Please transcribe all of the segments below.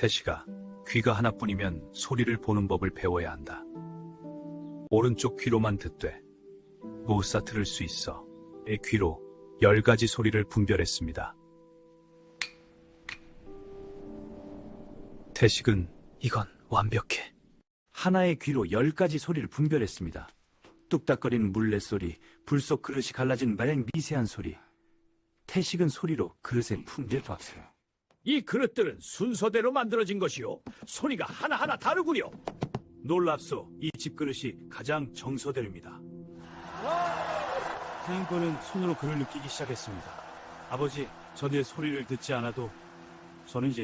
태식아, 귀가 하나뿐이면 소리를 보는 법을 배워야 한다. 오른쪽 귀로만 듣되 무사 들을 수 있어. 내 귀로 10가지 소리를 분별했습니다. 태식은 이건 완벽해. 하나의 귀로 10가지 소리를 분별했습니다. 뚝딱거리는 물레소리, 불 속 그릇이 갈라진 마냥 미세한 소리. 태식은 소리로 그릇에 품질 봤어요. 이 그릇들은 순서대로 만들어진 것이요. 소리가 하나하나 다르구려. 놀랍소, 이 집 그릇이 가장 정서대로입니다. 태양권은 손으로 그를 느끼기 시작했습니다. 아버지, 저는 이제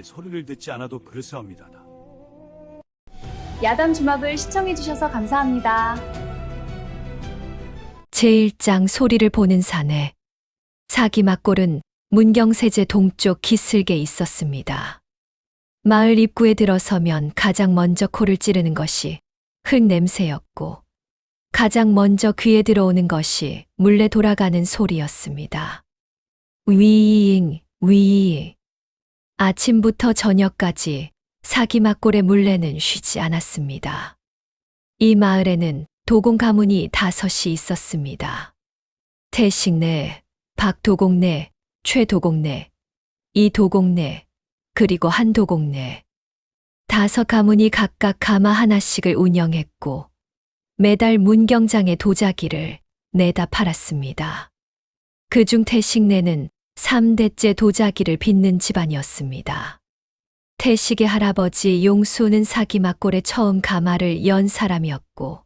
소리를 듣지 않아도 그릇을 합니다. 야단 주먹을 시청해주셔서 감사합니다. 제1장 소리를 보는 사내. 사기막골은 문경세제 동쪽 기슭에 있었습니다. 마을 입구에 들어서면 가장 먼저 코를 찌르는 것이 흙 냄새였고 가장 먼저 귀에 들어오는 것이 물레 돌아가는 소리였습니다. 위잉, 위잉. 아침부터 저녁까지 사기막골의 물레는 쉬지 않았습니다. 이 마을에는 도공 가문이 5이 있었습니다. 태식네, 박도공네, 최도공네, 이도공네, 그리고 한도공네. 5 가문이 각각 가마 하나씩을 운영했고 매달 문경장의 도자기를 내다 팔았습니다. 그중 태식네는 3대째 도자기를 빚는 집안이었습니다. 태식의 할아버지 용수는 사기막골에 처음 가마를 연 사람이었고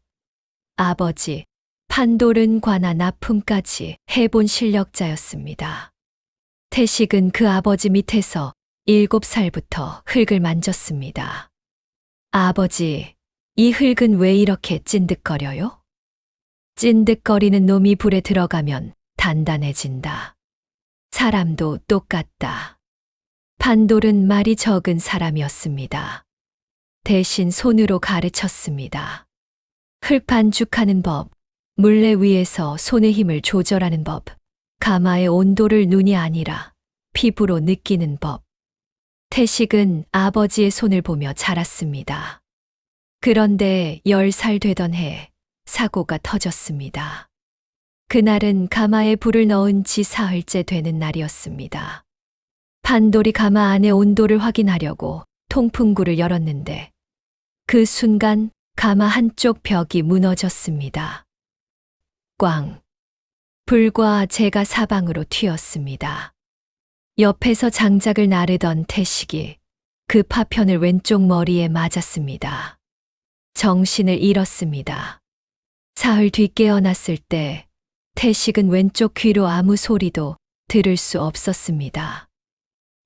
아버지 판돌은 관아 납품까지 해본 실력자였습니다. 태식은 그 아버지 밑에서 7살부터 흙을 만졌습니다. 아버지, 이 흙은 왜 이렇게 찐득거려요? 찐득거리는 놈이 불에 들어가면 단단해진다. 사람도 똑같다. 판돌은 말이 적은 사람이었습니다. 대신 손으로 가르쳤습니다. 흙 반죽하는 법, 물레 위에서 손의 힘을 조절하는 법, 가마의 온도를 눈이 아니라 피부로 느끼는 법. 태식은 아버지의 손을 보며 자랐습니다. 그런데 10살 되던 해 사고가 터졌습니다. 그날은 가마에 불을 넣은 지 사흘째 되는 날이었습니다. 판돌이 가마 안의 온도를 확인하려고 통풍구를 열었는데 그 순간 가마 한쪽 벽이 무너졌습니다. 꽝! 불과 재가 사방으로 튀었습니다. 옆에서 장작을 나르던 태식이 그 파편을 왼쪽 머리에 맞았습니다. 정신을 잃었습니다. 사흘 뒤 깨어났을 때 태식은 왼쪽 귀로 아무 소리도 들을 수 없었습니다.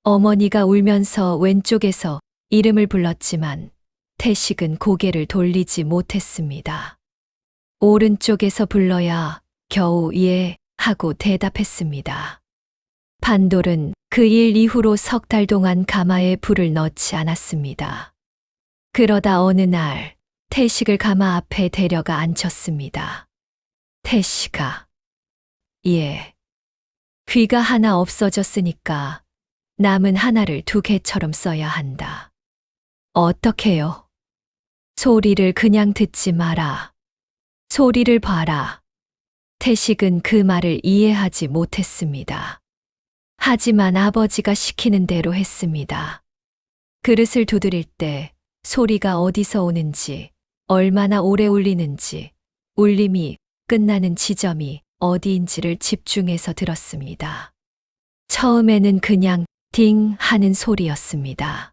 어머니가 울면서 왼쪽에서 이름을 불렀지만 태식은 고개를 돌리지 못했습니다. 오른쪽에서 불러야 겨우 예 하고 대답했습니다. 판돌은 그 일 이후로 3달 동안 가마에 불을 넣지 않았습니다. 그러다 어느 날 태식을 가마 앞에 데려가 앉혔습니다. 태식아, 예. 귀가 하나 없어졌으니까 남은 하나를 2개처럼 써야 한다. 어떻게요? 소리를 그냥 듣지 마라. 소리를 봐라. 태식은 그 말을 이해하지 못했습니다. 하지만 아버지가 시키는 대로 했습니다. 그릇을 두드릴 때 소리가 어디서 오는지, 얼마나 오래 울리는지, 울림이 끝나는 지점이 어디인지를 집중해서 들었습니다. 처음에는 그냥 딩 하는 소리였습니다.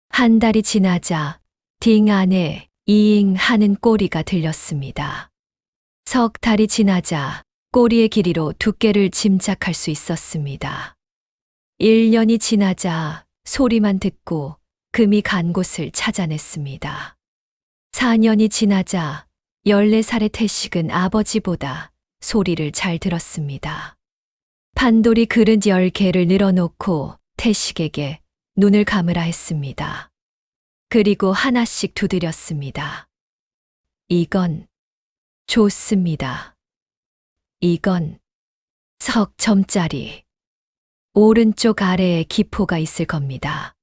한 달이 지나자 딩 안에 이잉 하는 꼬리가 들렸습니다. 3달이 지나자 꼬리의 길이로 두께를 짐작할 수 있었습니다. 1년이 지나자 소리만 듣고 금이 간 곳을 찾아냈습니다. 4년이 지나자 14살의 태식은 아버지보다 소리를 잘 들었습니다. 판돌이 그릇 10개를 늘어놓고 태식에게 눈을 감으라 했습니다. 그리고 하나씩 두드렸습니다. 이건 좋습니다. 이건 석점짜리. 오른쪽 아래에 기포가 있을 겁니다.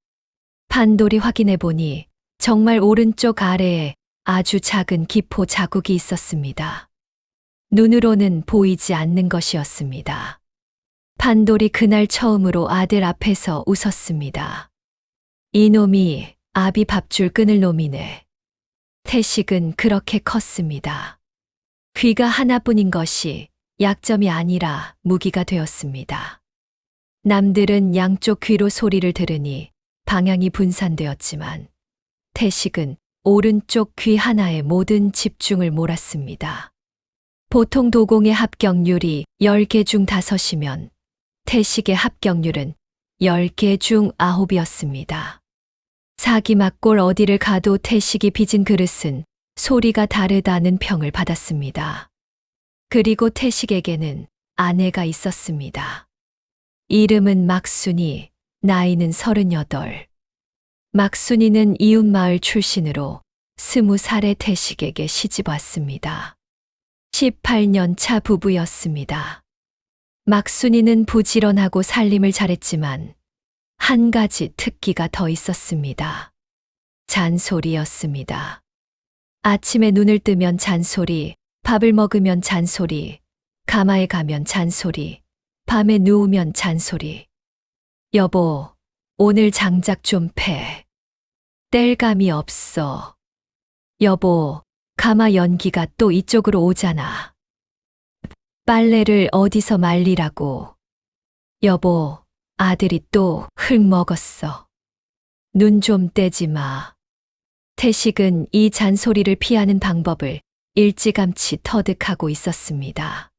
판돌이 확인해 보니 정말 오른쪽 아래에 아주 작은 기포 자국이 있었습니다. 눈으로는 보이지 않는 것이었습니다. 판돌이 그날 처음으로 아들 앞에서 웃었습니다. 이놈이 아비 밥줄 끊을 놈이네. 태식은 그렇게 컸습니다. 귀가 하나뿐인 것이 약점이 아니라 무기가 되었습니다. 남들은 양쪽 귀로 소리를 들으니 방향이 분산되었지만 태식은 오른쪽 귀 하나에 모든 집중을 몰았습니다. 보통 도공의 합격률이 10개 중 5이면 태식의 합격률은 10개 중 9이었습니다. 사기막골 어디를 가도 태식이 빚은 그릇은 소리가 다르다는 평을 받았습니다. 그리고 태식에게는 아내가 있었습니다. 이름은 막순이, 나이는 38. 막순이는 이웃마을 출신으로 20살의 태식에게 시집 왔습니다. 18년 차 부부였습니다. 막순이는 부지런하고 살림을 잘했지만 한 가지 특기가 더 있었습니다. 잔소리였습니다. 아침에 눈을 뜨면 잔소리, 밥을 먹으면 잔소리, 가마에 가면 잔소리, 밤에 누우면 잔소리. 여보, 오늘 장작 좀 패. 뗄감이 없어. 여보, 가마 연기가 또 이쪽으로 오잖아. 빨래를 어디서 말리라고. 여보, 아들이 또 흙 먹었어. 눈 좀 떼지 마. 태식은 이 잔소리를 피하는 방법을 일찌감치 터득하고 있었습니다.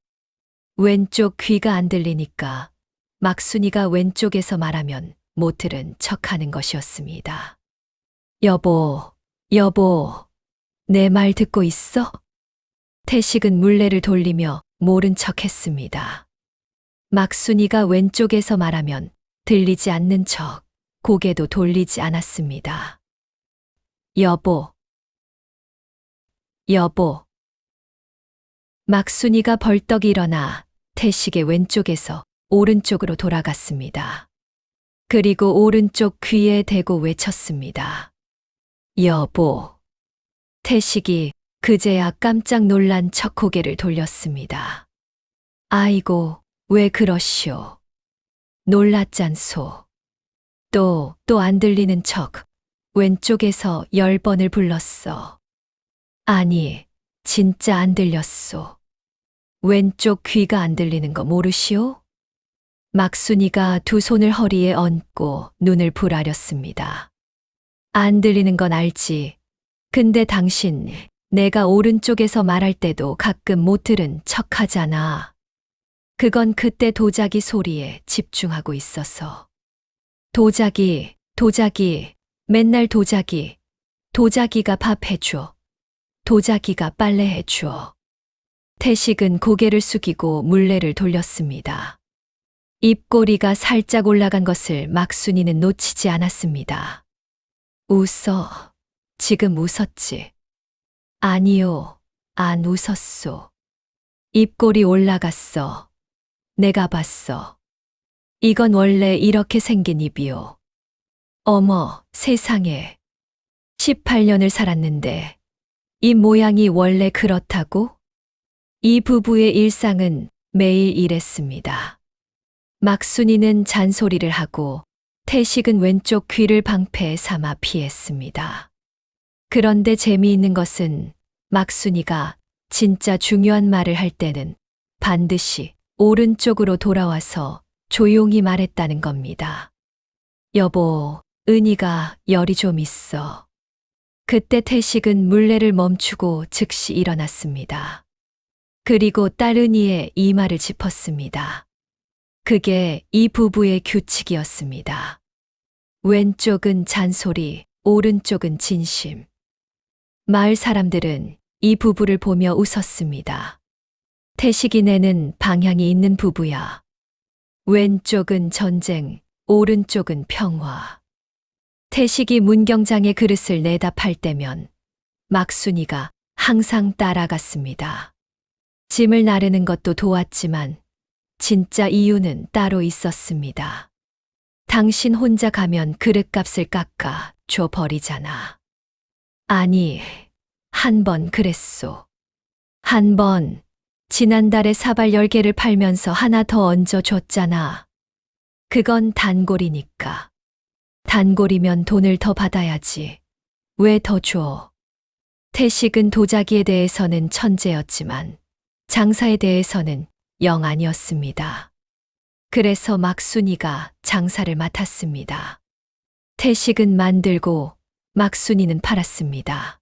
왼쪽 귀가 안 들리니까 막순이가 왼쪽에서 말하면 못 들은 척하는 것이었습니다. 여보, 여보, 내 말 듣고 있어? 태식은 물레를 돌리며 모른 척했습니다. 막순이가 왼쪽에서 말하면 들리지 않는 척 고개도 돌리지 않았습니다. 여보, 여보. 막순이가 벌떡 일어나 태식의 왼쪽에서 오른쪽으로 돌아갔습니다. 그리고 오른쪽 귀에 대고 외쳤습니다. 여보. 태식이 그제야 깜짝 놀란 척 고개를 돌렸습니다. 아이고, 왜 그러시오? 놀랐잖소. 또 안 들리는 척 왼쪽에서 10번을 불렀어. 아니, 진짜 안 들렸소. 왼쪽 귀가 안 들리는 거 모르시오? 막순이가 두 손을 허리에 얹고 눈을 부라렸습니다. 안 들리는 건 알지. 근데 당신, 내가 오른쪽에서 말할 때도 가끔 못 들은 척 하잖아. 그건 그때 도자기 소리에 집중하고 있어서. 도자기, 맨날 도자기. 도자기가 밥 해줘. 도자기가 빨래 해줘. 태식은 고개를 숙이고 물레를 돌렸습니다. 입꼬리가 살짝 올라간 것을 막순이는 놓치지 않았습니다. 웃어. 지금 웃었지. 아니요, 안 웃었소. 입꼬리 올라갔어. 내가 봤어. 이건 원래 이렇게 생긴 입이요. 어머, 세상에. 18년을 살았는데 이 모양이 원래 그렇다고? 이 부부의 일상은 매일 이랬습니다. 막순이는 잔소리를 하고 태식은 왼쪽 귀를 방패에 삼아 피했습니다. 그런데 재미있는 것은 막순이가 진짜 중요한 말을 할 때는 반드시 오른쪽으로 돌아와서 조용히 말했다는 겁니다. 여보, 은희가 열이 좀 있어. 그때 태식은 물레를 멈추고 즉시 일어났습니다. 그리고 딸 은희의 이마를 짚었습니다. 그게 이 부부의 규칙이었습니다. 왼쪽은 잔소리, 오른쪽은 진심. 마을 사람들은 이 부부를 보며 웃었습니다. 태식이네는 방향이 있는 부부야. 왼쪽은 전쟁, 오른쪽은 평화. 태식이 문경장의 그릇을 내다 팔 때면 막순이가 항상 따라갔습니다. 짐을 나르는 것도 도왔지만 진짜 이유는 따로 있었습니다. 당신 혼자 가면 그릇값을 깎아 줘 버리잖아. 아니, 한 번 그랬소. 한 번, 지난달에 사발 10개를 팔면서 하나 더 얹어 줬잖아. 그건 단골이니까. 단골이면 돈을 더 받아야지. 왜 더 줘? 태식은 도자기에 대해서는 천재였지만 장사에 대해서는 영 아니었습니다. 그래서 막순이가 장사를 맡았습니다. 태식은 만들고 막순이는 팔았습니다.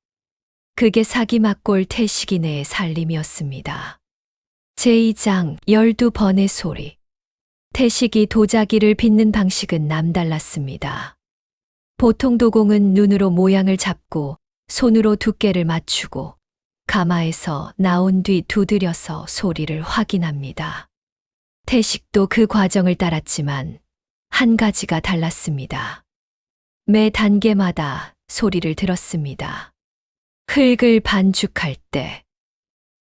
그게 사기막골 태식이네의 살림이었습니다. 제2장 12번의 소리. 태식이 도자기를 빚는 방식은 남달랐습니다. 보통 도공은 눈으로 모양을 잡고 손으로 두께를 맞추고 가마에서 나온 뒤 두드려서 소리를 확인합니다. 태식도 그 과정을 따랐지만 한 가지가 달랐습니다. 매 단계마다 소리를 들었습니다. 흙을 반죽할 때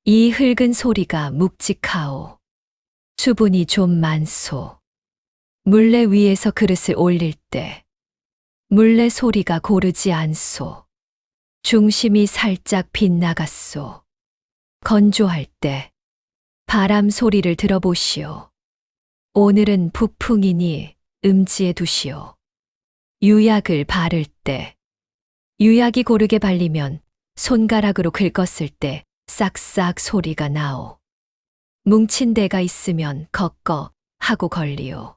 이 흙은 소리가 묵직하오. 수분이 좀 많소. 물레 위에서 그릇을 올릴 때 물레 소리가 고르지 않소. 중심이 살짝 빗나갔소. 건조할 때 바람 소리를 들어보시오. 오늘은 북풍이니 음지에 두시오. 유약을 바를 때 유약이 고르게 발리면 손가락으로 긁었을 때 싹싹 소리가 나오. 뭉친 데가 있으면 걷거 하고 걸리오.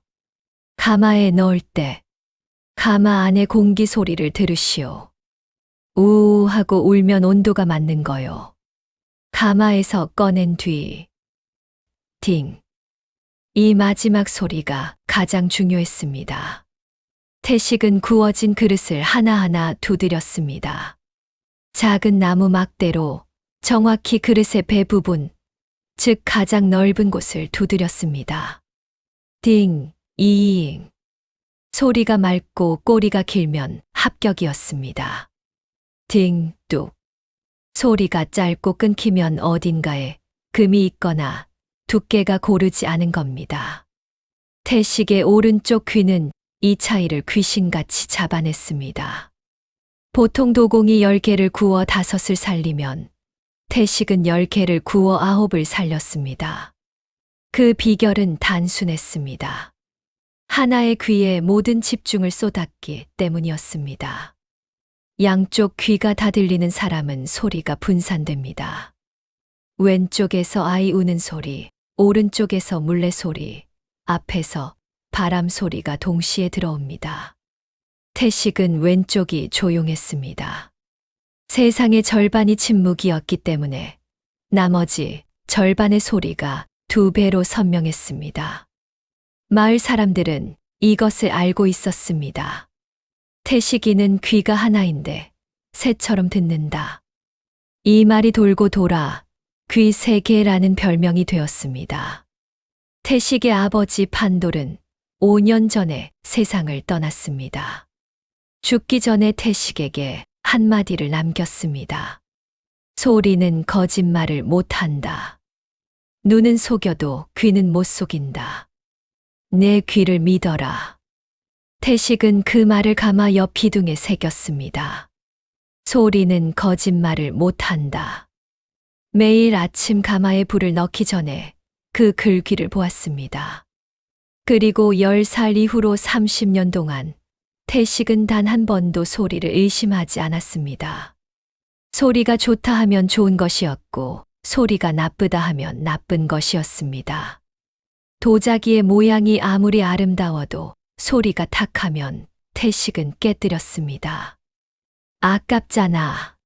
가마에 넣을 때 가마 안의 공기 소리를 들으시오. 우우 하고 울면 온도가 맞는 거요. 가마에서 꺼낸 뒤 딩. 이 마지막 소리가 가장 중요했습니다. 태식은 구워진 그릇을 하나하나 두드렸습니다. 작은 나무 막대로 정확히 그릇의 배 부분, 즉 가장 넓은 곳을 두드렸습니다. 딩, 이잉. 소리가 맑고 꼬리가 길면 합격이었습니다. 딩, 뚝. 소리가 짧고 끊기면 어딘가에 금이 있거나 두께가 고르지 않은 겁니다. 태식의 오른쪽 귀는 이 차이를 귀신같이 잡아냈습니다. 보통 도공이 10개를 구워 5을 살리면 태식은 10개를 구워 9을 살렸습니다. 그 비결은 단순했습니다. 하나의 귀에 모든 집중을 쏟았기 때문이었습니다. 양쪽 귀가 다 들리는 사람은 소리가 분산됩니다. 왼쪽에서 아이 우는 소리, 오른쪽에서 물레 소리, 앞에서 바람 소리가 동시에 들어옵니다. 태식은 왼쪽이 조용했습니다. 세상의 절반이 침묵이었기 때문에 나머지 절반의 소리가 2배로 선명했습니다. 마을 사람들은 이것을 알고 있었습니다. 태식이는 귀가 하나인데 새처럼 듣는다. 이 말이 돌고 돌아 귀 3개라는 별명이 되었습니다. 태식의 아버지 판돌은 5년 전에 세상을 떠났습니다. 죽기 전에 태식에게 한마디를 남겼습니다. 소리는 거짓말을 못한다. 눈은 속여도 귀는 못 속인다. 내 귀를 믿어라. 태식은 그 말을 가마 옆 기둥에 새겼습니다. 소리는 거짓말을 못한다. 매일 아침 가마에 불을 넣기 전에 그 글귀를 보았습니다. 그리고 10살 이후로 30년 동안 태식은 단 한 번도 소리를 의심하지 않았습니다. 소리가 좋다 하면 좋은 것이었고 소리가 나쁘다 하면 나쁜 것이었습니다. 도자기의 모양이 아무리 아름다워도 소리가 탁하면 태식은 깨뜨렸습니다. 아깝잖아.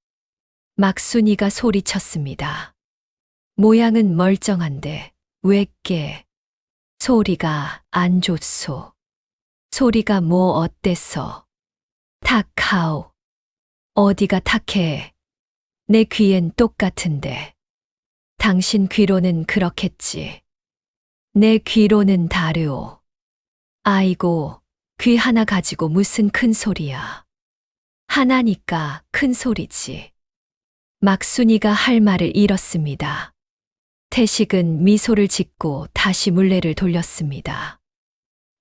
막순이가 소리쳤습니다. 모양은 멀쩡한데 왜 깨? 소리가 안 좋소. 소리가 뭐 어때서? 탁하오. 어디가 탁해? 내 귀엔 똑같은데. 당신 귀로는 그렇겠지. 내 귀로는 다르오. 아이고, 귀 하나 가지고 무슨 큰 소리야. 하나니까 큰 소리지. 막순이가 할 말을 잃었습니다. 태식은 미소를 짓고 다시 물레를 돌렸습니다.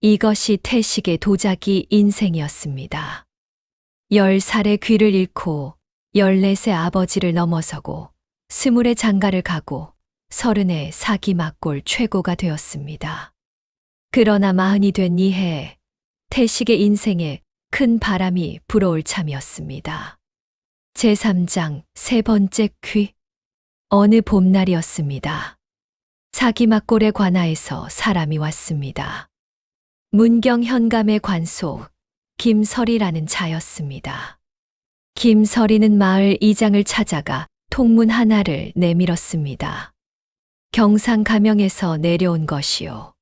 이것이 태식의 도자기 인생이었습니다. 10살에 귀를 잃고 14세 아버지를 넘어서고 20에 장가를 가고 30에 사기 막골 최고가 되었습니다. 그러나 40이 된 이해 태식의 인생에 큰 바람이 불어올 참이었습니다. 제3장 세 번째 귀. 어느 봄날이었습니다. 사기 막골의 관아에서 사람이 왔습니다. 문경 현감의 관소 김설이라는 자였습니다. 김설이는 마을 이장을 찾아가 통문 하나를 내밀었습니다. 경상 가명에서 내려온 것이요.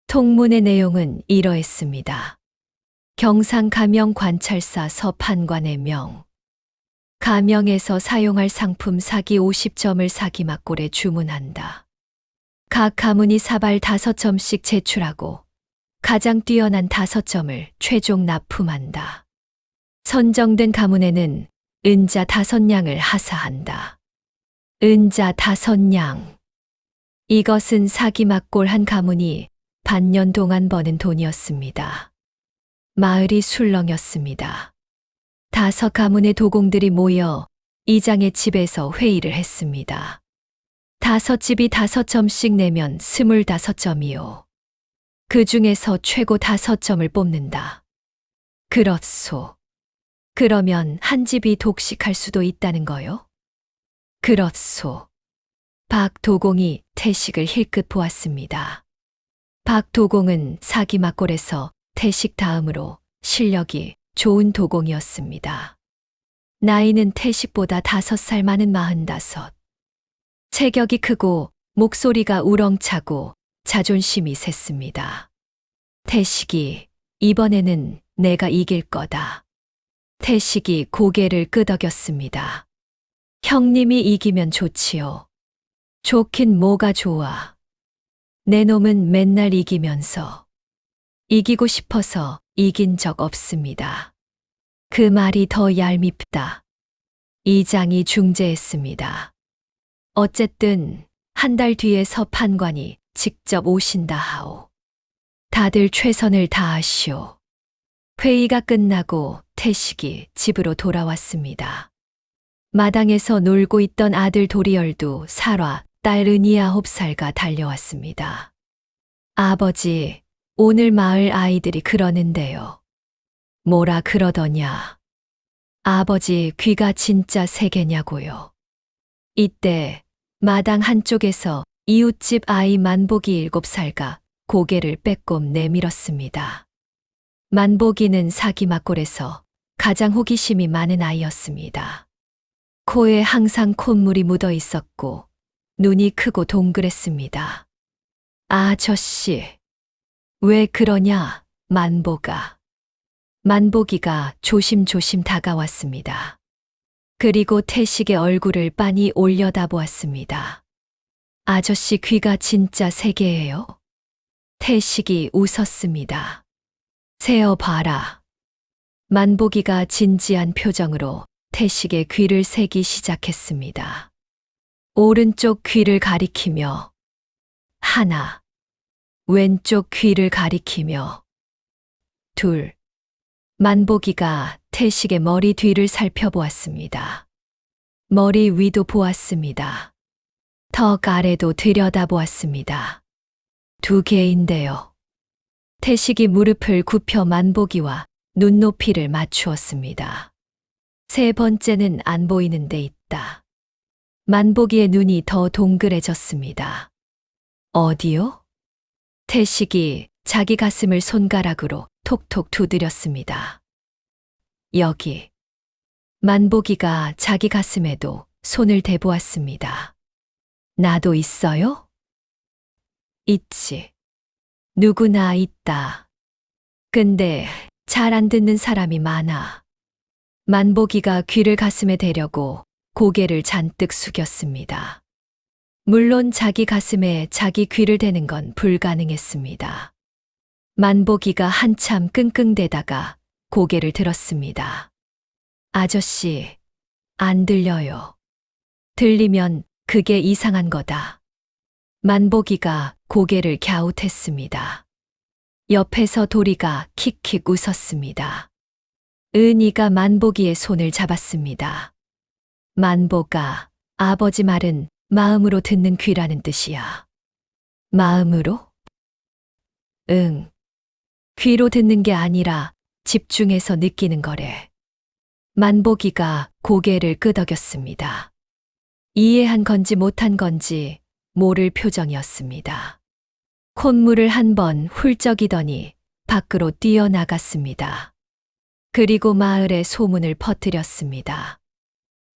통문의 내용은 이러했습니다. 경상 가명 관찰사 서판관의 명. 가명에서 사용할 상품 사기 50점을 사기 막골에 주문한다. 각 가문이 사발 5점씩 제출하고 가장 뛰어난 5점을 최종 납품한다. 선정된 가문에는 은자 5냥을 하사한다. 은자 5냥. 이것은 사기 막골 한 가문이 반년 동안 버는 돈이었습니다. 마을이 술렁였습니다. 5 가문의 도공들이 모여 이장의 집에서 회의를 했습니다. 5집이 5점씩 내면 25점이요. 그 중에서 최고 5점을 뽑는다. 그렇소. 그러면 한 집이 독식할 수도 있다는 거요? 그렇소. 박 도공이 태식을 힐끗 보았습니다. 박 도공은 사기 막골에서 태식 다음으로 실력이 좋은 도공이었습니다. 나이는 태식보다 5살 많은 45. 체격이 크고 목소리가 우렁차고 자존심이 셌습니다. 태식이 이번에는 내가 이길 거다. 태식이 고개를 끄덕였습니다. 형님이 이기면 좋지요. 좋긴 뭐가 좋아. 내 놈은 맨날 이기면서. 이기고 싶어서 이긴 적 없습니다. 그 말이 더 얄밉다. 이장이 중재했습니다. 어쨌든 한 달 뒤에 서판관이 직접 오신다 하오. 다들 최선을 다하시오. 회의가 끝나고 태식이 집으로 돌아왔습니다. 마당에서 놀고 있던 아들 도리열도 살화, 딸 은이 9살과 달려왔습니다. 아버지, 오늘 마을 아이들이 그러는데요. 뭐라 그러더냐. 아버지 귀가 진짜 세 개냐고요. 이때 마당 한쪽에서 이웃집 아이 만복이 7살과 고개를 빼꼼 내밀었습니다. 만복이는 사기 막골에서 가장 호기심이 많은 아이였습니다. 코에 항상 콧물이 묻어 있었고 눈이 크고 동그랬습니다. 아저씨, 왜 그러냐, 만복아. 만복이가 조심조심 다가왔습니다. 그리고 태식의 얼굴을 빤히 올려다보았습니다. 아저씨 귀가 진짜 세 개예요? 태식이 웃었습니다. 세어봐라. 만복이가 진지한 표정으로 태식의 귀를 세기 시작했습니다. 오른쪽 귀를 가리키며 하나, 왼쪽 귀를 가리키며 둘. 만복이가 태식의 머리 뒤를 살펴보았습니다. 머리 위도 보았습니다. 턱 아래도 들여다보았습니다. 2개인데요. 태식이 무릎을 굽혀 만복이와 눈높이를 맞추었습니다. 3번째는 안 보이는 데 있다. 만복이의 눈이 더 동그래졌습니다. 어디요? 태식이 자기 가슴을 손가락으로 톡톡 두드렸습니다. 여기. 만복이가 자기 가슴에도 손을 대보았습니다. 나도 있어요? 있지. 누구나 있다. 근데 잘 안 듣는 사람이 많아. 만복이가 귀를 가슴에 대려고 고개를 잔뜩 숙였습니다. 물론 자기 가슴에 자기 귀를 대는 건 불가능했습니다. 만복이가 한참 끙끙대다가 고개를 들었습니다. 아저씨, 안 들려요. 들리면 그게 이상한 거다. 만복이가 고개를 갸웃했습니다. 옆에서 도리가 킥킥 웃었습니다. 은희가 만복이의 손을 잡았습니다. 만복아, 아버지 말은 마음으로 듣는 귀라는 뜻이야. 마음으로? 응. 귀로 듣는 게 아니라 집중해서 느끼는 거래. 만복이가 고개를 끄덕였습니다. 이해한 건지 못한 건지 모를 표정이었습니다. 콧물을 한 번 훌쩍이더니 밖으로 뛰어나갔습니다. 그리고 마을에 소문을 퍼뜨렸습니다.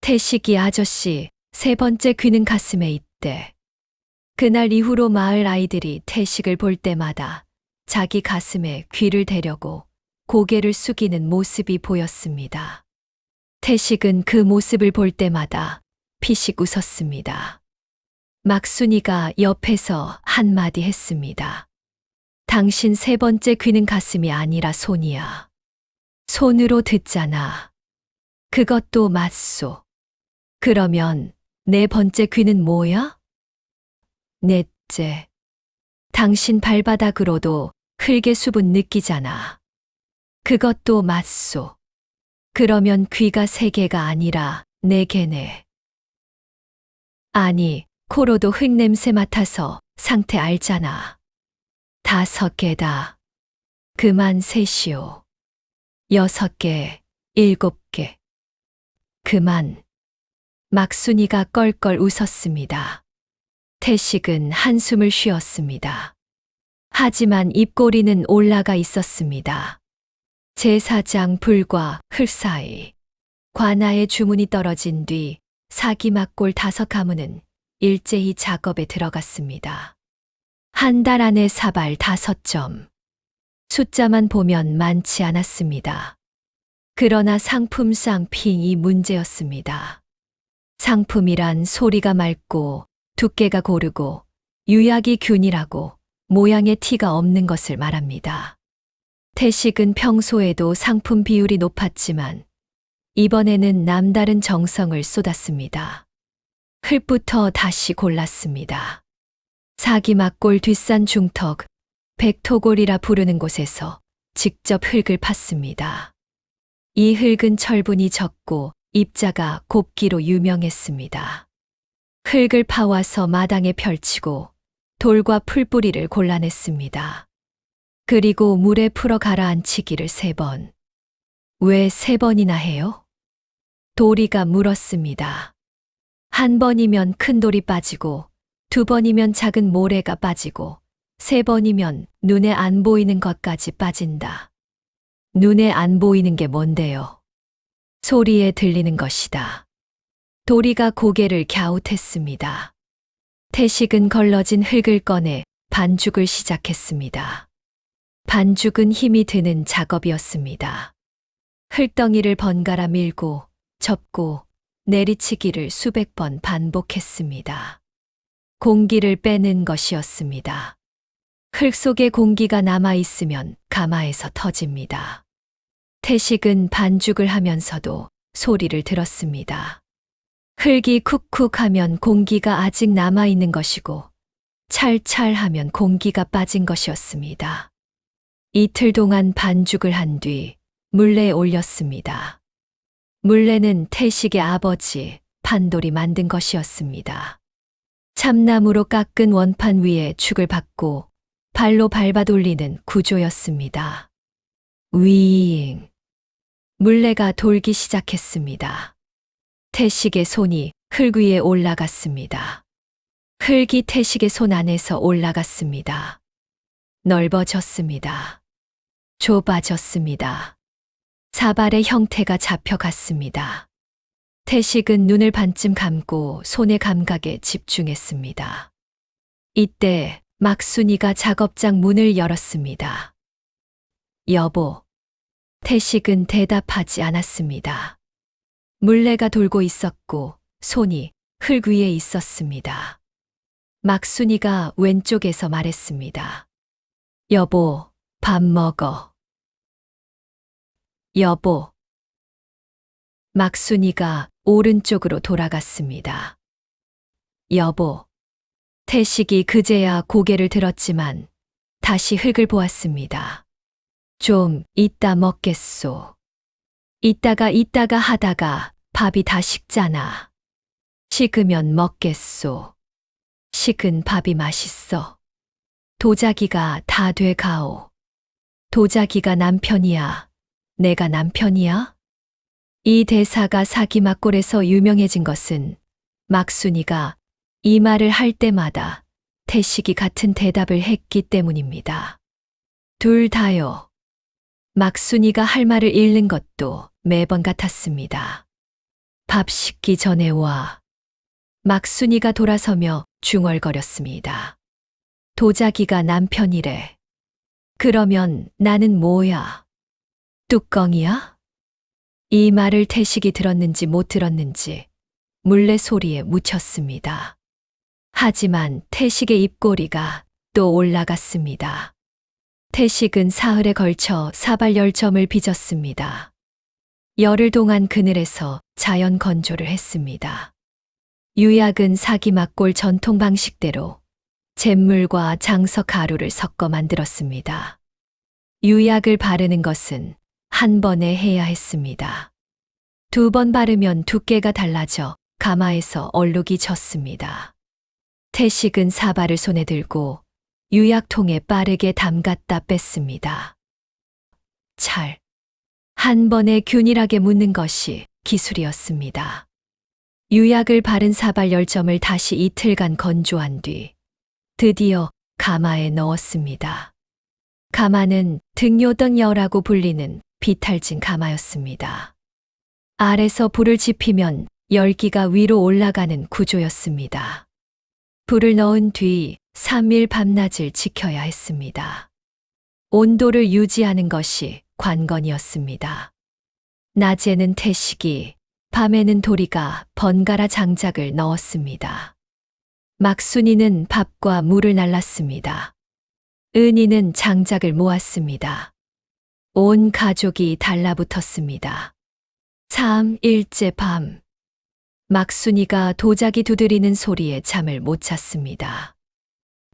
태식이 아저씨 3번째 귀는 가슴에 있대. 그날 이후로 마을 아이들이 태식을 볼 때마다 자기 가슴에 귀를 대려고 고개를 숙이는 모습이 보였습니다. 태식은 그 모습을 볼 때마다 피식 웃었습니다. 막순이가 옆에서 한마디 했습니다. 당신 3번째 귀는 가슴이 아니라 손이야. 손으로 듣잖아. 그것도 맞소. 그러면 4번째 귀는 뭐야? 넷째. 당신 발바닥으로도 흙의 수분 느끼잖아. 그것도 맞소. 그러면 귀가 3개가 아니라 4개네. 아니, 코로도 흙냄새 맡아서 상태 알잖아. 5개다. 그만 셋이오. 6개, 7개. 그만. 막순이가 껄껄 웃었습니다. 태식은 한숨을 쉬었습니다. 하지만 입꼬리는 올라가 있었습니다. 제사장 불과 흙 사이. 관아의 주문이 떨어진 뒤 사기막골 5가문은 일제히 작업에 들어갔습니다. 한 달 안에 사발 5점. 숫자만 보면 많지 않았습니다. 그러나 상품 쌍핑이 문제였습니다. 상품이란 소리가 맑고 두께가 고르고 유약이 균일하고 모양의 티가 없는 것을 말합니다. 태식은 평소에도 상품 비율이 높았지만 이번에는 남다른 정성을 쏟았습니다. 흙부터 다시 골랐습니다. 사기막골 뒷산 중턱, 백토골이라 부르는 곳에서 직접 흙을 팠습니다. 이 흙은 철분이 적고 입자가 곱기로 유명했습니다. 흙을 파와서 마당에 펼치고 돌과 풀뿌리를 골라냈습니다. 그리고 물에 풀어 가라앉히기를 3번. 왜 3번이나 해요? 도리가 물었습니다. 한 번이면 큰 돌이 빠지고 2번이면 작은 모래가 빠지고 3번이면 눈에 안 보이는 것까지 빠진다. 눈에 안 보이는 게 뭔데요? 소리에 들리는 것이다. 도리가 고개를 갸웃했습니다. 태식은 걸러진 흙을 꺼내 반죽을 시작했습니다. 반죽은 힘이 드는 작업이었습니다. 흙덩이를 번갈아 밀고 접고 내리치기를 수백 번 반복했습니다. 공기를 빼는 것이었습니다. 흙 속에 공기가 남아있으면 가마에서 터집니다. 태식은 반죽을 하면서도 소리를 들었습니다. 흙이 쿡쿡 하면 공기가 아직 남아있는 것이고 찰찰 하면 공기가 빠진 것이었습니다. 이틀 동안 반죽을 한 뒤 물레에 올렸습니다. 물레는 태식의 아버지 판돌이 만든 것이었습니다. 참나무로 깎은 원판 위에 축을 박고 발로 밟아 돌리는 구조였습니다. 윙! 물레가 돌기 시작했습니다. 태식의 손이 흙 위에 올라갔습니다. 흙이 태식의 손 안에서 올라갔습니다. 넓어졌습니다. 좁아졌습니다. 사발의 형태가 잡혀갔습니다. 태식은 눈을 반쯤 감고 손의 감각에 집중했습니다. 이때 막순이가 작업장 문을 열었습니다. 여보. 태식은 대답하지 않았습니다. 물레가 돌고 있었고 손이 흙 위에 있었습니다. 막순이가 왼쪽에서 말했습니다. 여보, 밥 먹어. 여보. 막순이가 오른쪽으로 돌아갔습니다. 여보. 태식이 그제야 고개를 들었지만 다시 흙을 보았습니다. 좀 이따 먹겠소. 이따가 하다가 밥이 다 식잖아. 식으면 먹겠소. 식은 밥이 맛있어. 도자기가 다 돼가오. 도자기가 남편이야. 내가 남편이야? 이 대사가 사기막골에서 유명해진 것은 막순이가 이 말을 할 때마다 태식이 같은 대답을 했기 때문입니다. 둘 다요. 막순이가 할 말을 잃는 것도 매번 같았습니다. 밥 식기 전에 와. 막순이가 돌아서며 중얼거렸습니다. 도자기가 남편이래. 그러면 나는 뭐야? 뚜껑이야? 이 말을 태식이 들었는지 못 들었는지 물레 소리에 묻혔습니다. 하지만 태식의 입꼬리가 또 올라갔습니다. 태식은 사흘에 걸쳐 사발 10점을 빚었습니다. 열흘 동안 그늘에서 자연 건조를 했습니다. 유약은 사기막골 전통 방식대로 잿물과 장석 가루를 섞어 만들었습니다. 유약을 바르는 것은 한 번에 해야 했습니다. 2번 바르면 두께가 달라져 가마에서 얼룩이 졌습니다. 태식은 사발을 손에 들고 유약통에 빠르게 담갔다 뺐습니다. 한 번에 균일하게 묻는 것이 기술이었습니다. 유약을 바른 사발 10점을 다시 이틀간 건조한 뒤 드디어 가마에 넣었습니다. 가마는 등요등여라고 불리는 비탈진 가마였습니다. 아래서 불을 지피면 열기가 위로 올라가는 구조였습니다. 불을 넣은 뒤 3일 밤낮을 지켜야 했습니다. 온도를 유지하는 것이 관건이었습니다. 낮에는 태식이, 밤에는 도리가 번갈아 장작을 넣었습니다. 막순이는 밥과 물을 날랐습니다. 은희는 장작을 모았습니다. 온 가족이 달라붙었습니다. 3일째 밤, 막순이가 도자기 두드리는 소리에 잠을 못 잤습니다.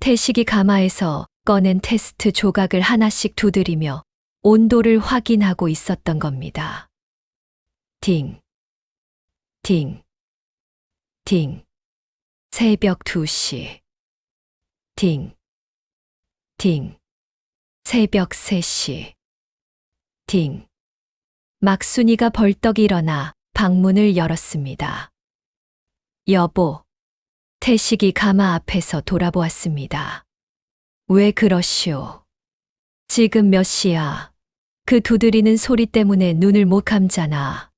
태식이 가마에서 꺼낸 테스트 조각을 하나씩 두드리며 온도를 확인하고 있었던 겁니다. 딩, 딩, 딩. 새벽 2시. 딩, 딩. 새벽 3시. 딩. 막순이가 벌떡 일어나 방문을 열었습니다. 여보. 태식이 가마 앞에서 돌아보았습니다. 왜 그러시오? 지금 몇 시야? 그 두드리는 소리 때문에 눈을 못 감잖아.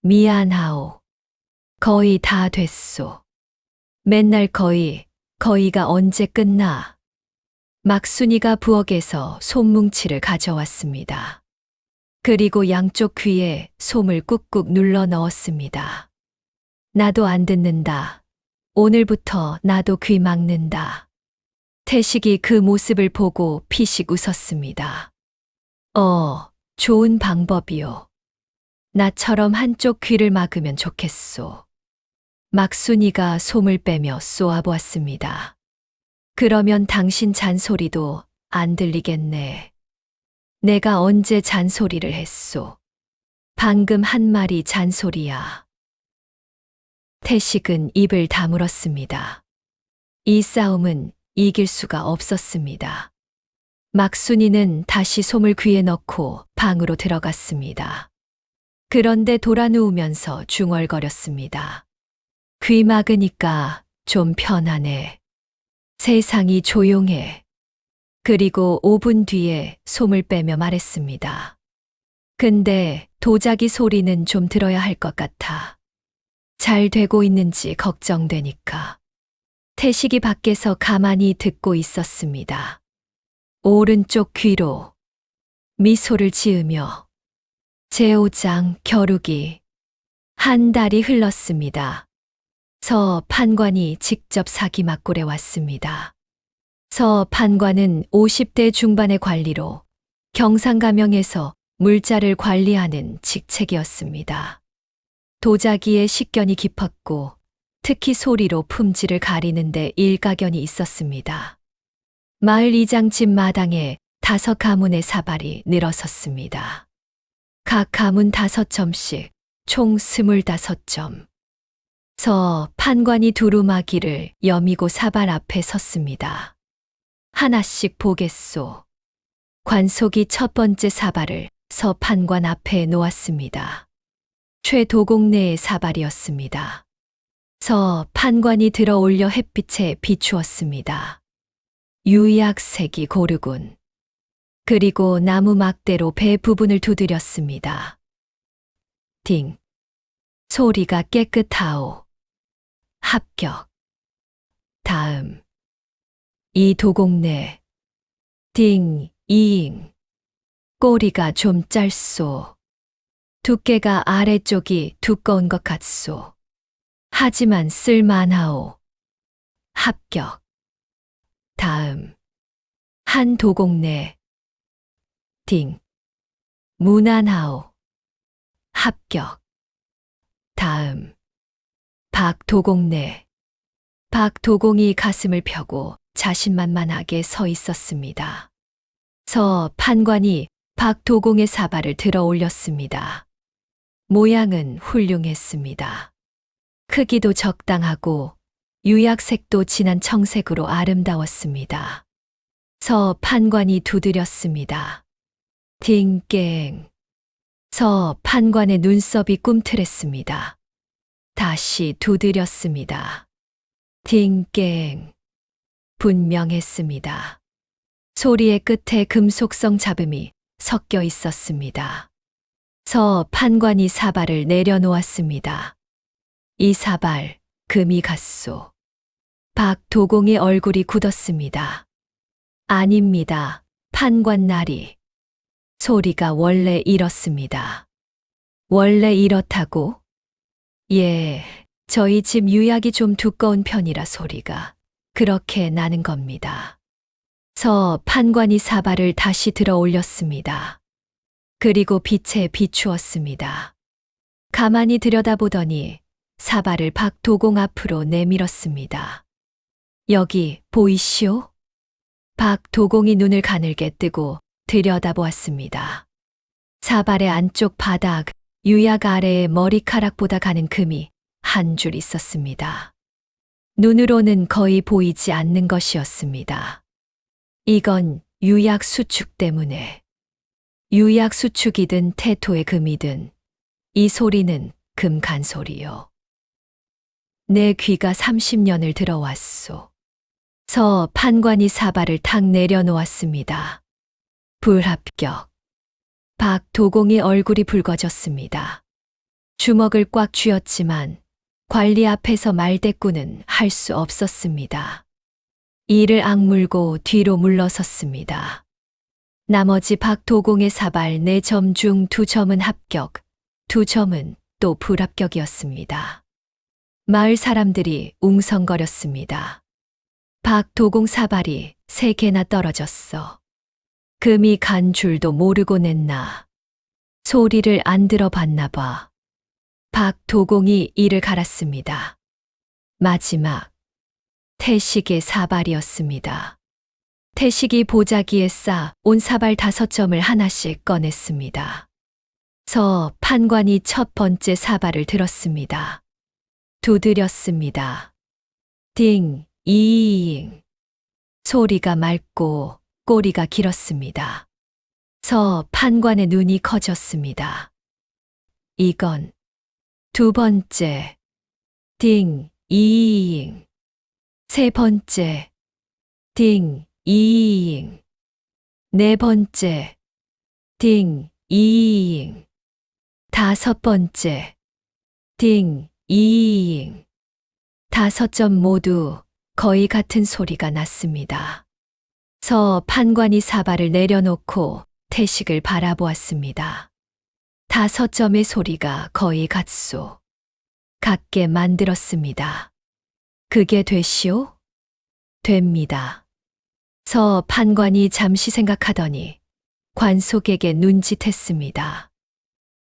미안하오. 거의 다 됐소. 맨날 거의가 언제 끝나? 막순이가 부엌에서 솜뭉치를 가져왔습니다. 그리고 양쪽 귀에 솜을 꾹꾹 눌러 넣었습니다. 나도 안 듣는다. 오늘부터 나도 귀 막는다. 태식이 그 모습을 보고 피식 웃었습니다. 좋은 방법이요. 나처럼 한쪽 귀를 막으면 좋겠소. 막순이가 솜을 빼며 쏘아보았습니다. 그러면 당신 잔소리도 안 들리겠네. 내가 언제 잔소리를 했소? 방금 한 말이 잔소리야. 태식은 입을 다물었습니다. 이 싸움은 이길 수가 없었습니다. 막순이는 다시 솜을 귀에 넣고 방으로 들어갔습니다. 그런데 돌아 누우면서 중얼거렸습니다. 귀 막으니까 좀 편하네. 세상이 조용해. 그리고 5분 뒤에 솜을 빼며 말했습니다. 근데 도자기 소리는 좀 들어야 할 것 같아. 잘 되고 있는지 걱정되니까. 태식이 밖에서 가만히 듣고 있었습니다. 오른쪽 귀로 미소를 지으며 제오장 겨루기. 한 달이 흘렀습니다. 서 판관이 직접 사기막골에 왔습니다. 서 판관은 50대 중반의 관리로 경상가명에서 물자를 관리하는 직책이었습니다. 도자기의 식견이 깊었고 특히 소리로 품질을 가리는데 일가견이 있었습니다. 마을 이장 집 마당에 5 가문의 사발이 늘어섰습니다. 각 가문 5점씩 총 25점. 서 판관이 두루마기를 여미고 사발 앞에 섰습니다. 하나씩 보겠소. 관속이 첫 번째 사발을 서 판관 앞에 놓았습니다. 최도공내의 사발이었습니다. 서 판관이 들어 올려 햇빛에 비추었습니다. 유약색이 고르군. 그리고 나무 막대로 배 부분을 두드렸습니다. 딩. 소리가 깨끗하오. 합격. 다음. 이 도공내. 딩, 이잉. 꼬리가 좀 짧소. 두께가 아래쪽이 두꺼운 것 같소. 하지만 쓸만하오. 합격. 다음. 한 도공내. 딩. 무난하오. 합격. 다음. 박도공내. 박도공이 가슴을 펴고 자신만만하게 서 있었습니다. 서 판관이 박도공의 사발을 들어 올렸습니다. 모양은 훌륭했습니다. 크기도 적당하고 유약색도 진한 청색으로 아름다웠습니다. 서 판관이 두드렸습니다. 딩깽. 서 판관의 눈썹이 꿈틀했습니다. 다시 두드렸습니다. 딩깽. 분명했습니다. 소리의 끝에 금속성 잡음이 섞여 있었습니다. 서 판관이 사발을 내려놓았습니다. 이 사발, 금이 같소. 박도공의 얼굴이 굳었습니다. 아닙니다. 판관 나리. 소리가 원래 이렇습니다. 원래 이렇다고? 예, 저희 집 유약이 좀 두꺼운 편이라 소리가 그렇게 나는 겁니다. 서 판관이 사발을 다시 들어 올렸습니다. 그리고 빛에 비추었습니다. 가만히 들여다보더니 사발을 박도공 앞으로 내밀었습니다. 여기 보이시오? 박도공이 눈을 가늘게 뜨고 들여다보았습니다. 사발의 안쪽 바닥, 유약 아래에 머리카락보다 가는 금이 한 줄 있었습니다. 눈으로는 거의 보이지 않는 것이었습니다. 이건 유약 수축 때문에. 유약 수축이든 태토의 금이든 이 소리는 금 간소리요. 내 귀가 30년을 들어왔소. 서 판관이 사발을 탁 내려놓았습니다. 불합격. 박도공의 얼굴이 붉어졌습니다. 주먹을 꽉 쥐었지만 관리 앞에서 말대꾸는 할 수 없었습니다. 이를 악물고 뒤로 물러섰습니다. 나머지 박도공의 사발 4점 중 2점은 합격, 2점은 또 불합격이었습니다. 마을 사람들이 웅성거렸습니다. 박도공 사발이 3개나 떨어졌어. 금이 간 줄도 모르고 냈나. 소리를 안 들어봤나 봐. 박도공이 이를 갈았습니다. 마지막. 태식의 사발이었습니다. 태식이 보자기에 싸 온 사발 5점을 하나씩 꺼냈습니다. 서 판관이 첫 번째 사발을 들었습니다. 두드렸습니다. 딩, 이잉. 소리가 맑고 꼬리가 길었습니다. 서 판관의 눈이 커졌습니다. 이건 2 번째. 딩, 이잉. 3 번째. 딩, 이잉. 4 번째. 딩, 이잉. 5 번째. 딩, 이잉. 5점 모두 거의 같은 소리가 났습니다. 서 판관이 사발을 내려놓고 태식을 바라보았습니다. 5점의 소리가 거의 같소. 같게 만들었습니다. 그게 되시오? 됩니다. 서 판관이 잠시 생각하더니 관속에게 눈짓했습니다.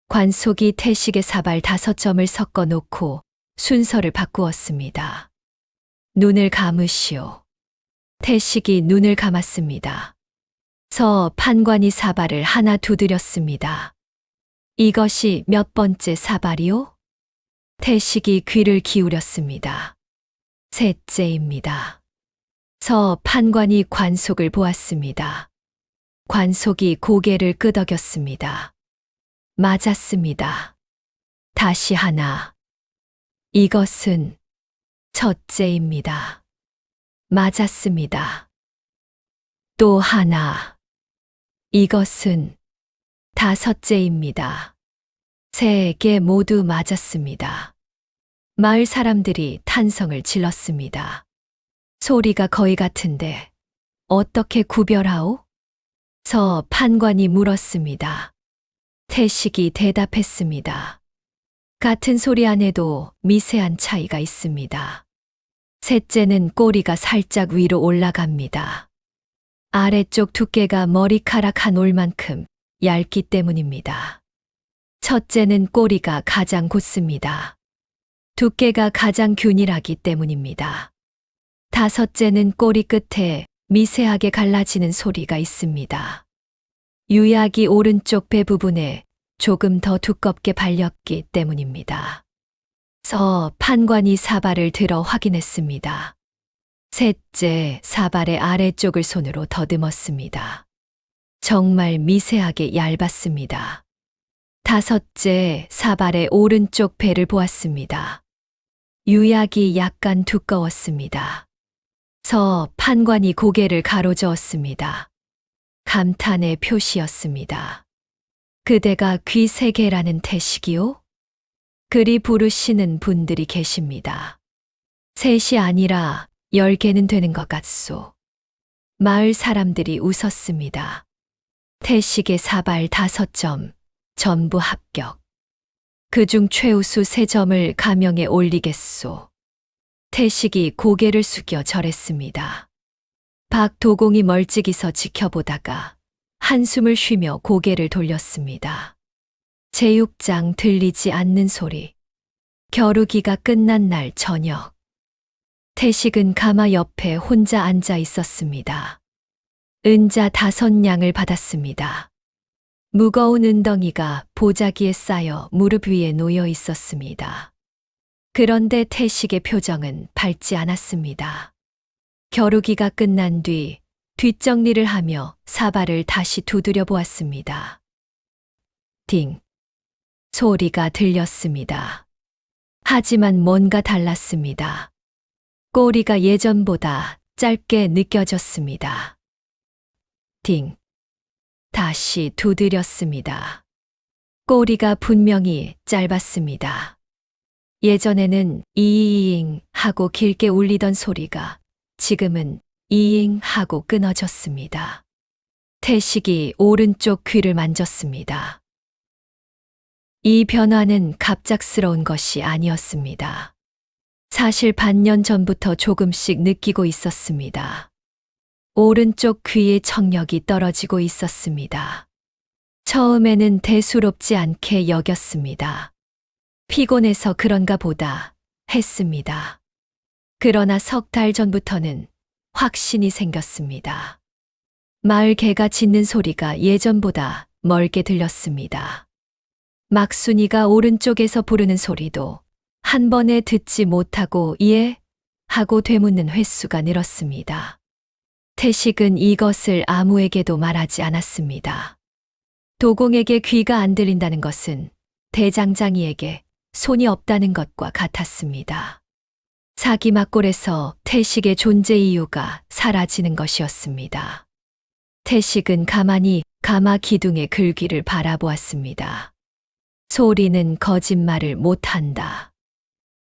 관속이 태식의 사발 5점을 섞어 놓고 순서를 바꾸었습니다. 눈을 감으시오. 태식이 눈을 감았습니다. 서 판관이 사발을 하나 두드렸습니다. 이것이 몇 번째 사발이요? 태식이 귀를 기울였습니다. 셋째입니다. 서 판관이 관속을 보았습니다. 관속이 고개를 끄덕였습니다. 맞았습니다. 다시 하나. 이것은 첫째입니다. 맞았습니다. 또 하나. 이것은 다섯째입니다. 세 개 모두 맞았습니다. 마을 사람들이 탄성을 질렀습니다. 소리가 거의 같은데 어떻게 구별하오? 서 판관이 물었습니다. 태식이 대답했습니다. 같은 소리 안에도 미세한 차이가 있습니다. 셋째는 꼬리가 살짝 위로 올라갑니다. 아래쪽 두께가 머리카락 한 올만큼 얇기 때문입니다. 첫째는 꼬리가 가장 곧습니다. 두께가 가장 균일하기 때문입니다. 다섯째는 꼬리 끝에 미세하게 갈라지는 소리가 있습니다. 유약이 오른쪽 배 부분에 조금 더 두껍게 발렸기 때문입니다. 서 판관이 사발을 들어 확인했습니다. 셋째 사발의 아래쪽을 손으로 더듬었습니다. 정말 미세하게 얇았습니다. 다섯째 사발의 오른쪽 배를 보았습니다. 유약이 약간 두꺼웠습니다. 서 판관이 고개를 가로저었습니다. 감탄의 표시였습니다. 그대가 귀 세 개라는 태식이요? 그리 부르시는 분들이 계십니다. 셋이 아니라 10개는 되는 것 같소. 마을 사람들이 웃었습니다. 태식의 사발 5점, 전부 합격. 그중 최우수 3점을 가명에 올리겠소. 태식이 고개를 숙여 절했습니다. 박도공이 멀찍이 서 지켜보다가 한숨을 쉬며 고개를 돌렸습니다. 제육장 들리지 않는 소리. 겨루기가 끝난 날 저녁. 태식은 가마 옆에 혼자 앉아 있었습니다. 은자 5냥을 받았습니다. 무거운 은덩이가 보자기에 쌓여 무릎 위에 놓여 있었습니다. 그런데 태식의 표정은 밝지 않았습니다. 겨루기가 끝난 뒤 뒷정리를 하며 사발을 다시 두드려 보았습니다. 딩. 소리가 들렸습니다. 하지만 뭔가 달랐습니다. 꼬리가 예전보다 짧게 느껴졌습니다. 딩. 다시 두드렸습니다. 꼬리가 분명히 짧았습니다. 예전에는 이잉 하고 길게 울리던 소리가 지금은 이잉 하고 끊어졌습니다. 태식이 오른쪽 귀를 만졌습니다. 이 변화는 갑작스러운 것이 아니었습니다. 사실 반년 전부터 조금씩 느끼고 있었습니다. 오른쪽 귀의 청력이 떨어지고 있었습니다. 처음에는 대수롭지 않게 여겼습니다. 피곤해서 그런가 보다 했습니다. 그러나 3달 전부터는 확신이 생겼습니다. 마을 개가 짖는 소리가 예전보다 멀게 들렸습니다. 막순이가 오른쪽에서 부르는 소리도 한 번에 듣지 못하고 예? 하고 되묻는 횟수가 늘었습니다. 태식은 이것을 아무에게도 말하지 않았습니다. 도공에게 귀가 안 들린다는 것은 대장장이에게 손이 없다는 것과 같았습니다. 사기막골에서 태식의 존재 이유가 사라지는 것이었습니다. 태식은 가만히 가마 기둥의 글귀를 바라보았습니다. 소리는 거짓말을 못한다.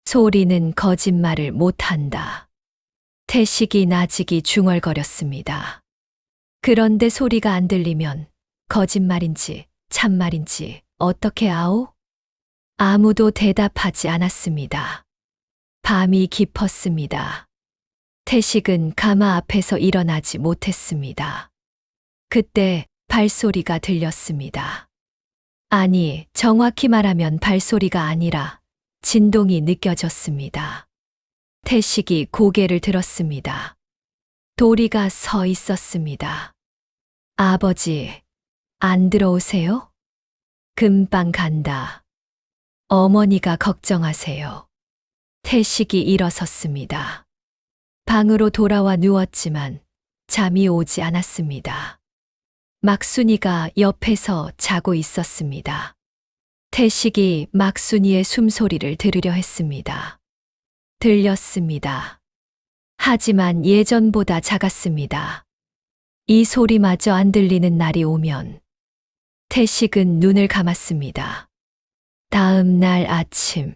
소리는 거짓말을 못한다. 태식이 나직이 중얼거렸습니다. 그런데 소리가 안 들리면 거짓말인지 참말인지 어떻게 아오? 아무도 대답하지 않았습니다. 밤이 깊었습니다. 태식은 가마 앞에서 일어나지 못했습니다. 그때 발소리가 들렸습니다. 아니, 정확히 말하면 발소리가 아니라 진동이 느껴졌습니다. 태식이 고개를 들었습니다. 도리가 서 있었습니다. 아버지, 안 들어오세요? 금방 간다. 어머니가 걱정하세요. 태식이 일어섰습니다. 방으로 돌아와 누웠지만 잠이 오지 않았습니다. 막순이가 옆에서 자고 있었습니다. 태식이 막순이의 숨소리를 들으려 했습니다. 들렸습니다. 하지만 예전보다 작았습니다. 이 소리마저 안 들리는 날이 오면 태식은 눈을 감았습니다. 다음 날 아침,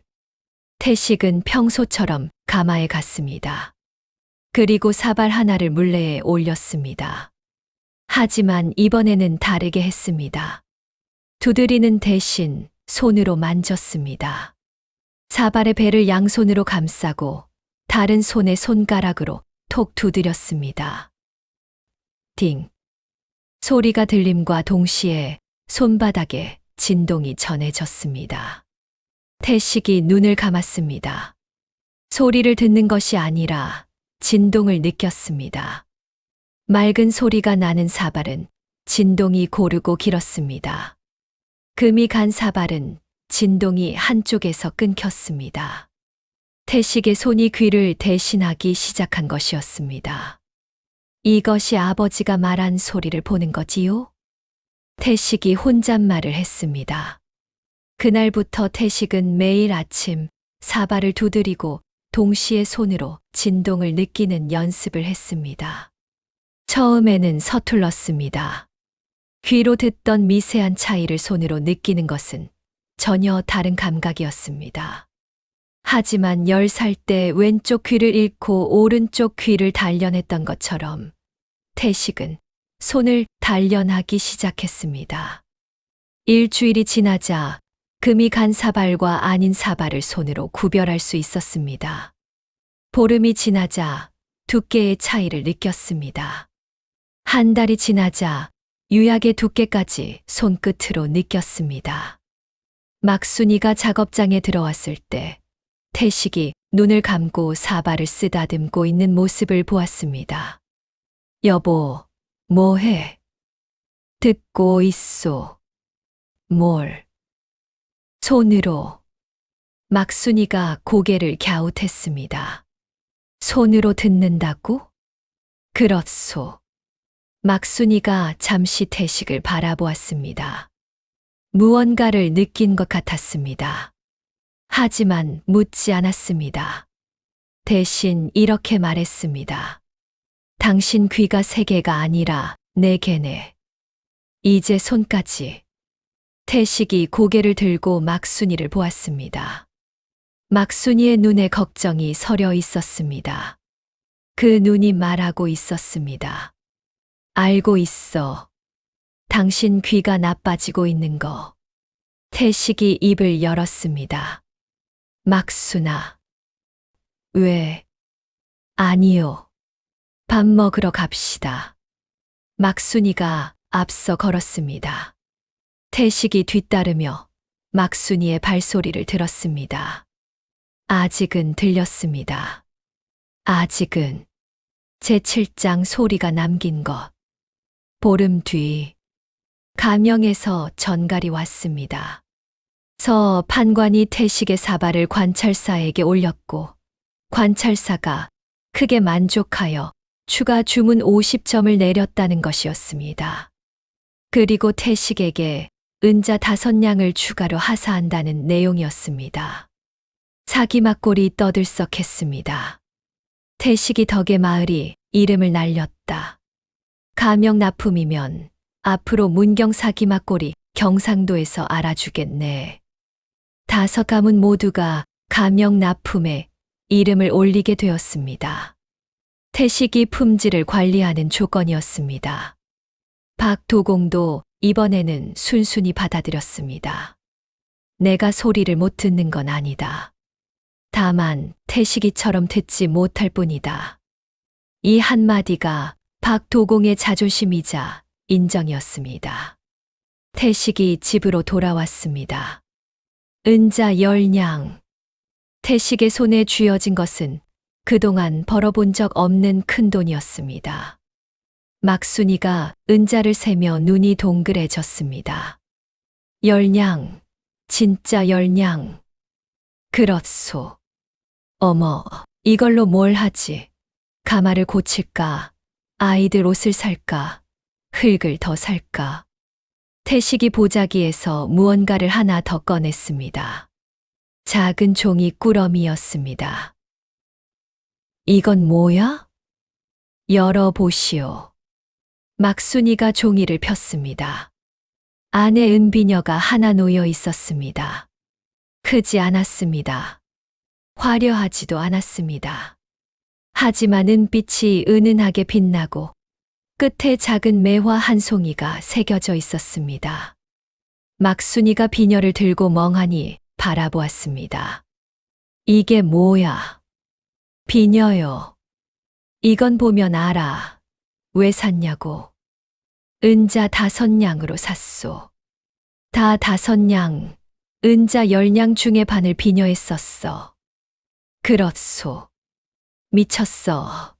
태식은 평소처럼 가마에 갔습니다. 그리고 사발 하나를 물레에 올렸습니다. 하지만 이번에는 다르게 했습니다. 두드리는 대신 손으로 만졌습니다. 사발의 배를 양손으로 감싸고 다른 손의 손가락으로 톡 두드렸습니다. 딩. 소리가 들림과 동시에 손바닥에 진동이 전해졌습니다. 태식이 눈을 감았습니다. 소리를 듣는 것이 아니라 진동을 느꼈습니다. 맑은 소리가 나는 사발은 진동이 고르고 길었습니다. 금이 간 사발은 진동이 한쪽에서 끊겼습니다. 태식의 손이 귀를 대신하기 시작한 것이었습니다. 이것이 아버지가 말한 소리를 보는 거지요? 태식이 혼잣말을 했습니다. 그날부터 태식은 매일 아침 사발을 두드리고 동시에 손으로 진동을 느끼는 연습을 했습니다. 처음에는 서툴렀습니다. 귀로 듣던 미세한 차이를 손으로 느끼는 것은 전혀 다른 감각이었습니다. 하지만 10살 때 왼쪽 귀를 잃고 오른쪽 귀를 단련했던 것처럼 태식은 손을 단련하기 시작했습니다. 일주일이 지나자 금이 간 사발과 아닌 사발을 손으로 구별할 수 있었습니다. 보름이 지나자 두께의 차이를 느꼈습니다. 한 달이 지나자 유약의 두께까지 손끝으로 느꼈습니다. 막순이가 작업장에 들어왔을 때 태식이 눈을 감고 사발을 쓰다듬고 있는 모습을 보았습니다. 여보, 뭐해? 듣고 있소. 뭘? 손으로. 막순이가 고개를 갸웃했습니다. 손으로 듣는다고? 그렇소. 막순이가 잠시 태식을 바라보았습니다. 무언가를 느낀 것 같았습니다. 하지만 묻지 않았습니다. 대신 이렇게 말했습니다. 당신 귀가 3개가 아니라 4개네. 이제 손까지. 태식이 고개를 들고 막순이를 보았습니다. 막순이의 눈에 걱정이 서려 있었습니다. 그 눈이 말하고 있었습니다. 알고 있어. 당신 귀가 나빠지고 있는 거. 태식이 입을 열었습니다. 막순아. 왜? 아니요. 밥 먹으러 갑시다. 막순이가 앞서 걸었습니다. 태식이 뒤따르며 막순이의 발소리를 들었습니다. 아직은 들렸습니다. 아직은 제7장 소리가 남긴 것. 보름 뒤 가명에서 전갈이 왔습니다. 서 판관이 태식의 사발을 관찰사에게 올렸고 관찰사가 크게 만족하여 추가 주문 50점을 내렸다는 것이었습니다. 그리고 태식에게 은자 5냥을 추가로 하사한다는 내용이었습니다. 사기막골이 떠들썩했습니다. 태식이 덕의 마을이 이름을 날렸다. 가명 납품이면 앞으로 문경 사기막골이 경상도에서 알아주겠네. 5 가문 모두가 가명 납품에 이름을 올리게 되었습니다. 태식이 품질을 관리하는 조건이었습니다. 박도공도 이번에는 순순히 받아들였습니다. 내가 소리를 못 듣는 건 아니다. 다만 태식이처럼 듣지 못할 뿐이다. 이 한마디가 박도공의 자존심이자 인정이었습니다. 태식이 집으로 돌아왔습니다. 은자 10냥. 태식의 손에 쥐어진 것은 그동안 벌어본 적 없는 큰 돈이었습니다. 막순이가 은자를 세며 눈이 동그래졌습니다. 10냥, 진짜 10냥. 그렇소. 어머, 이걸로 뭘 하지? 가마를 고칠까? 아이들 옷을 살까? 흙을 더 살까? 태식이 보자기에서 무언가를 하나 더 꺼냈습니다. 작은 종이 꾸러미였습니다. 이건 뭐야? 열어보시오. 막순이가 종이를 폈습니다. 안에 은비녀가 하나 놓여 있었습니다. 크지 않았습니다. 화려하지도 않았습니다. 하지만 은빛이 은은하게 빛나고 끝에 작은 매화 한 송이가 새겨져 있었습니다. 막순이가 비녀를 들고 멍하니 바라보았습니다. 이게 뭐야? 비녀요. 이건 보면 알아. 왜 샀냐고. 은자 5냥으로 샀소. 다 5냥, 은자 10냥 중에 반을 비녀에 썼어. 그렇소. 미쳤어.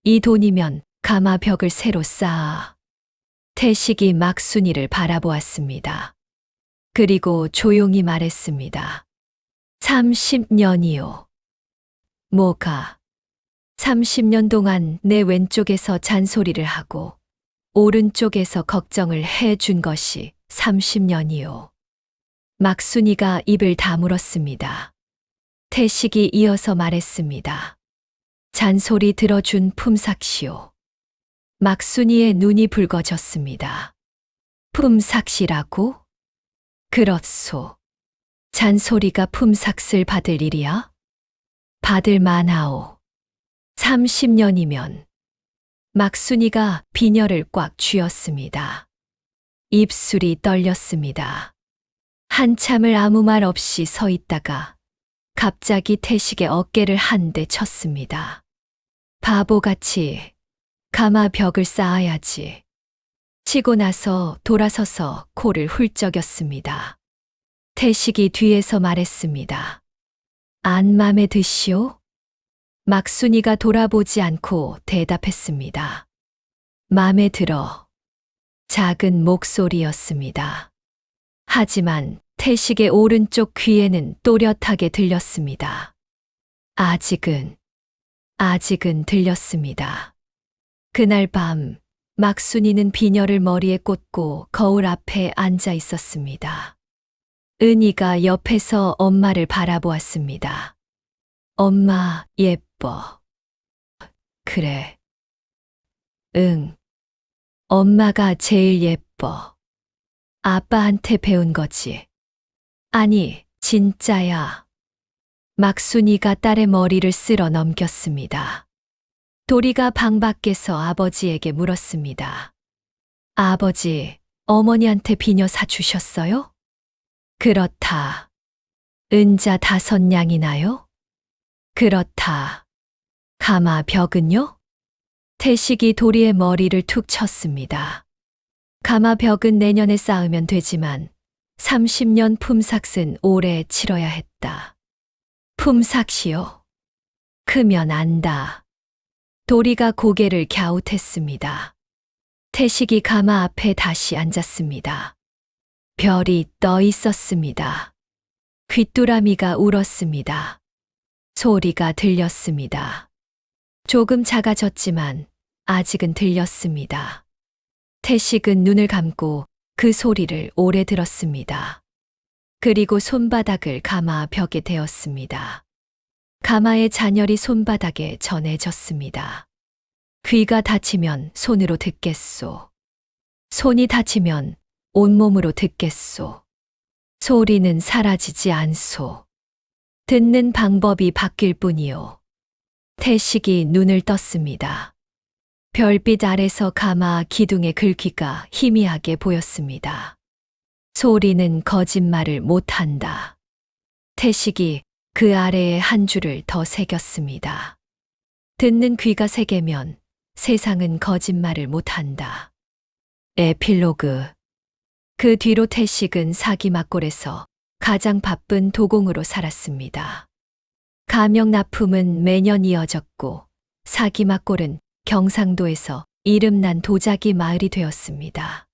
이 돈이면 가마 벽을 새로 쌓아. 태식이 막순이를 바라보았습니다. 그리고 조용히 말했습니다. 30년이요. 뭐가? 30년 동안 내 왼쪽에서 잔소리를 하고 오른쪽에서 걱정을 해 준 것이 30년이요. 막순이가 입을 다물었습니다. 태식이 이어서 말했습니다. 잔소리 들어준 품삯이요. 막순이의 눈이 붉어졌습니다. 품삯이라고? 그렇소. 잔소리가 품삯을 받을 일이야? 받을 만하오. 30년이면. 막순이가 비녀를 꽉 쥐었습니다. 입술이 떨렸습니다. 한참을 아무 말 없이 서 있다가 갑자기 태식의 어깨를 한 대 쳤습니다. 바보같이 가마 벽을 쌓아야지. 치고 나서 돌아서서 코를 훌쩍였습니다. 태식이 뒤에서 말했습니다. 안 맘에 드시오? 막순이가 돌아보지 않고 대답했습니다. 맘에 들어. 작은 목소리였습니다. 하지만 태식의 오른쪽 귀에는 또렷하게 들렸습니다. 아직은 들렸습니다. 그날 밤 막순이는 비녀를 머리에 꽂고 거울 앞에 앉아 있었습니다. 은희가 옆에서 엄마를 바라보았습니다. 엄마 예뻐. 그래. 응. 엄마가 제일 예뻐. 아빠한테 배운 거지. 아니, 진짜야. 막순이가 딸의 머리를 쓸어 넘겼습니다. 도리가 방 밖에서 아버지에게 물었습니다. 아버지, 어머니한테 비녀 사주셨어요? 그렇다. 은자 5냥이나요? 그렇다. 가마 벽은요? 태식이 도리의 머리를 툭 쳤습니다. 가마 벽은 내년에 쌓으면 되지만 30년 품삯은 올해 치러야 했다. 품삯이요? 크면 안다. 도리가 고개를 갸웃했습니다. 태식이 가마 앞에 다시 앉았습니다. 별이 떠 있었습니다. 귀뚜라미가 울었습니다. 소리가 들렸습니다. 조금 작아졌지만 아직은 들렸습니다. 태식은 눈을 감고 그 소리를 오래 들었습니다. 그리고 손바닥을 가마 벽에 대었습니다. 가마의 잔열이 손바닥에 전해졌습니다. 귀가 다치면 손으로 듣겠소. 손이 다치면 온몸으로 듣겠소. 소리는 사라지지 않소. 듣는 방법이 바뀔 뿐이요. 태식이 눈을 떴습니다. 별빛 아래서 가마 기둥의 글귀가 희미하게 보였습니다. 소리는 거짓말을 못한다. 태식이 그 아래에 한 줄을 더 새겼습니다. 듣는 귀가 새기면 세상은 거짓말을 못한다. 에필로그. 그 뒤로 태식은 사기막골에서 가장 바쁜 도공으로 살았습니다. 가명 납품은 매년 이어졌고 사기막골은 경상도에서 이름난 도자기 마을이 되었습니다.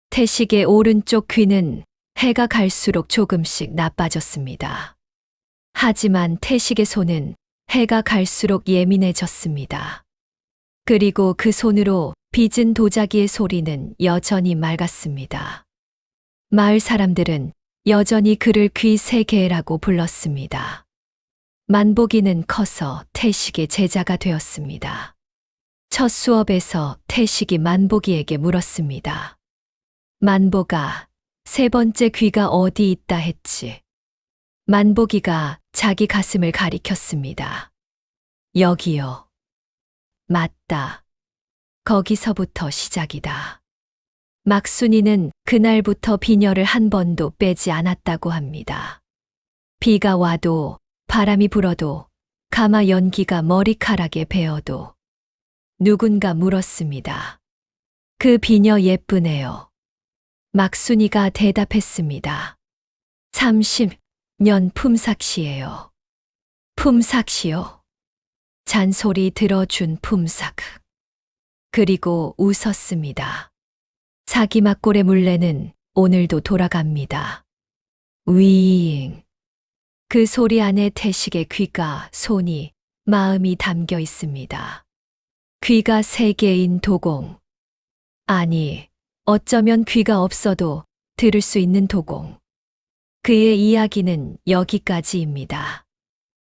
태식의 오른쪽 귀는 해가 갈수록 조금씩 나빠졌습니다. 하지만 태식의 손은 해가 갈수록 예민해졌습니다. 그리고 그 손으로 빚은 도자기의 소리는 여전히 맑았습니다. 마을 사람들은 여전히 그를 귀 세 개라고 불렀습니다. 만복이는 커서 태식의 제자가 되었습니다. 첫 수업에서 태식이 만복이에게 물었습니다. 만복아, 세 번째 귀가 어디 있다 했지? 만복이가 자기 가슴을 가리켰습니다. 여기요. 맞다. 거기서부터 시작이다. 막순이는 그날부터 비녀를 한 번도 빼지 않았다고 합니다. 비가 와도 바람이 불어도 가마 연기가 머리카락에 배어도 누군가 물었습니다. 그 비녀 예쁘네요. 막순이가 대답했습니다. 30년 품삯이에요. 품삯이요. 잔소리 들어준 품삯. 그리고 웃었습니다. 사기막골의 물레는 오늘도 돌아갑니다. 윙. 그 소리 안에 태식의 귀가, 손이, 마음이 담겨 있습니다. 귀가 세 개인 도공. 아니, 어쩌면 귀가 없어도 들을 수 있는 도공. 그의 이야기는 여기까지입니다.